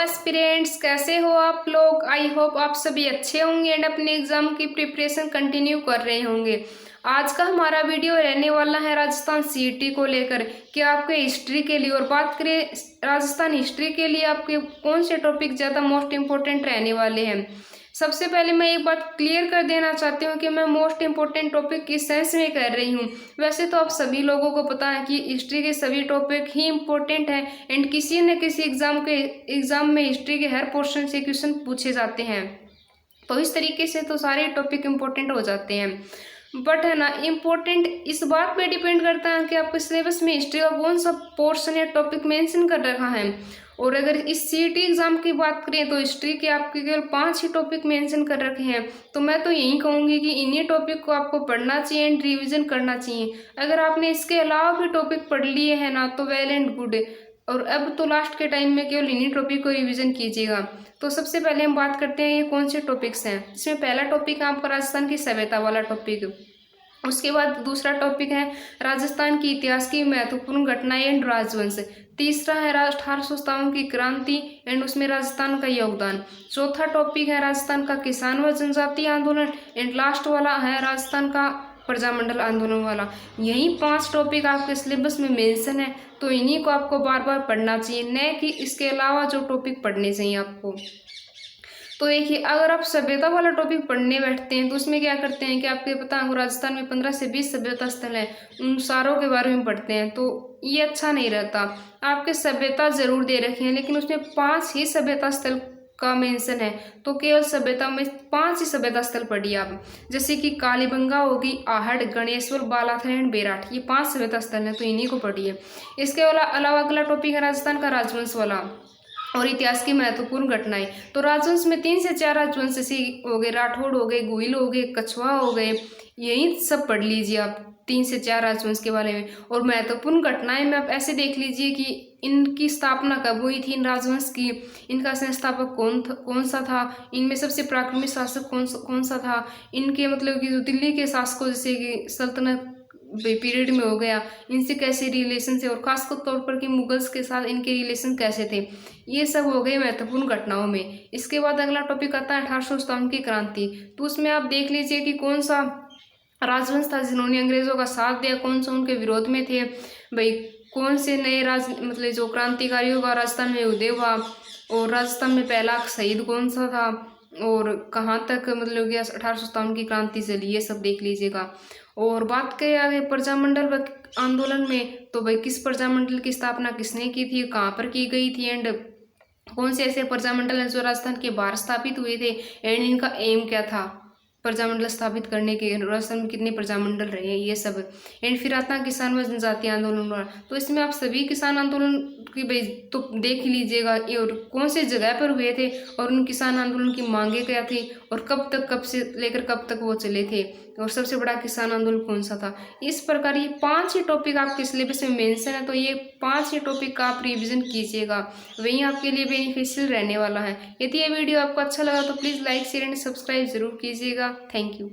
Aspirants, कैसे हो आप लोग। आई होप आप सभी अच्छे होंगे एंड अपने एग्जाम की प्रिपरेशन कंटिन्यू कर रहे होंगे। आज का हमारा वीडियो रहने वाला है राजस्थान सीईटी को लेकर कि आपके हिस्ट्री के लिए, और बात करें राजस्थान हिस्ट्री के लिए आपके कौन से टॉपिक ज़्यादा मोस्ट इम्पोर्टेंट रहने वाले हैं। सबसे पहले मैं एक बात क्लियर कर देना चाहती हूँ कि मैं मोस्ट इम्पोर्टेंट टॉपिक किस सेंस में कर रही हूँ। वैसे तो आप सभी लोगों को पता है कि हिस्ट्री के सभी टॉपिक ही इम्पोर्टेंट हैं एंड किसी न किसी एग्जाम में हिस्ट्री के हर पोर्शन से क्वेश्चन पूछे जाते हैं, तो इस तरीके से तो सारे टॉपिक इम्पोर्टेंट हो जाते हैं। बट है ना, इम्पोर्टेंट इस बात पे डिपेंड करता है कि आपके सिलेबस में हिस्ट्री का कौन सा पोर्शन या टॉपिक मेंशन कर रखा है। और अगर इस सीईटी एग्जाम की बात करें तो हिस्ट्री के आपके केवल 5 ही टॉपिक मेंशन कर रखे हैं, तो मैं तो यही कहूँगी कि इन्हीं टॉपिक को आपको पढ़ना चाहिए एंड रिविजन करना चाहिए। अगर आपने इसके अलावा भी टॉपिक पढ़ लिए हैं ना तो वेल एंड गुड, और अब तो लास्ट के टाइम में केवल इन्हीं टॉपिक को रिविजन कीजिएगा। तो सबसे पहले हम बात करते हैं ये कौन से टॉपिक्स हैं। इसमें पहला टॉपिक है आपका राजस्थान की सभ्यता वाला टॉपिक। उसके बाद दूसरा टॉपिक है राजस्थान की इतिहास की महत्वपूर्ण घटनाएं एंड राजवंश। तीसरा है 1857 की क्रांति एंड उसमें राजस्थान का योगदान। चौथा टॉपिक है राजस्थान का किसान व जनजातीय आंदोलन एंड लास्ट वाला है राजस्थान का प्रजामंडल आंदोलन वाला। यही 5 टॉपिक आपके सिलेबस में मेंशन है, तो इन्हीं को आपको बार बार पढ़ना चाहिए, न कि इसके अलावा जो टॉपिक पढ़ने चाहिए आपको। तो देखिए, अगर आप सभ्यता वाला टॉपिक पढ़ने बैठते हैं तो उसमें क्या करते हैं कि आपके पता है राजस्थान में 15 से 20 सभ्यता स्थल हैं, उन सारों के बारे में पढ़ते हैं, तो ये अच्छा नहीं रहता। आपके सभ्यता जरूर दे रखे हैं लेकिन उसमें 5 ही सभ्यता स्थल का मेंशन है, तो केवल सभ्यता में 5 ही सभ्यता स्थल पढ़िए आप। जैसे कि कालीबंगा होगी, आहड़, गणेश्वर, बालाथल एंड बेराट, ये 5 सभ्यता स्थल हैं, तो इन्हीं को पढ़िए। इसके अलावा अगला टॉपिक है राजस्थान का राजवंश वाला और इतिहास की महत्वपूर्ण घटनाएं। तो राजवंश में 3 से 4 राजवंश जैसे हो गए, राठौड़ हो गए, गोइल हो गए, कछवा हो गए, यही सब पढ़ लीजिए आप 3 से 4 राजवंश के बारे में। और महत्वपूर्ण घटनाएं में आप ऐसे देख लीजिए कि इनकी स्थापना कब हुई थी इन राजवंश की, इनका संस्थापक कौन सा था, इनमें सबसे पराक्रमी शासक कौन सा था, इनके मतलब कि जो दिल्ली के शासकों जैसे कि सल्तनत पीरियड में हो गया, इनसे कैसे रिलेशन थे, और खासकर तौर पर कि मुगल्स के साथ इनके रिलेशन कैसे थे, ये सब हो गए महत्वपूर्ण घटनाओं में। इसके बाद अगला टॉपिक आता है 1857 की क्रांति। तो उसमें आप देख लीजिए कि कौन सा राजवंश था जिन्होंने अंग्रेजों का साथ दिया, कौन सा उनके विरोध में थे, भाई कौन से नए मतलब जो क्रांतिकारियों का राजस्थान में उदय हुआ, और राजस्थान में पहला शहीद कौन सा था, और कहाँ तक मतलब कि 1857 की क्रांति चली, ये सब देख लीजिएगा। और बात करें आगे प्रजामंडल आंदोलन में, तो भाई किस प्रजामंडल की स्थापना किसने की थी, कहाँ पर की गई थी, एंड कौन से ऐसे प्रजामंडल हैं जो राजस्थान के बाहर स्थापित हुए थे, एंड इनका एम क्या था प्रजामंडल स्थापित करने के, राजस्थान में कितने प्रजामंडल रहे, ये सब। एंड फिर आता है किसान व जनजातीय आंदोलन। तो इसमें आप सभी किसान आंदोलन की भाई तो देख लीजिएगा, और कौन से जगह पर हुए थे, और उन किसान आंदोलन की मांगे क्या थी, और कब से लेकर कब तक वो चले थे, और सबसे बड़ा किसान आंदोलन कौन सा था। इस प्रकार ये 5 ही टॉपिक आपके सिलेबस में मेंशन है, तो ये 5 ही टॉपिक का आप रिविजन कीजिएगा, वही आपके लिए बेनिफिशियल रहने वाला है। यदि ये वीडियो आपको अच्छा लगा तो please like, share and subscribe जरूर कीजिएगा। Thank you.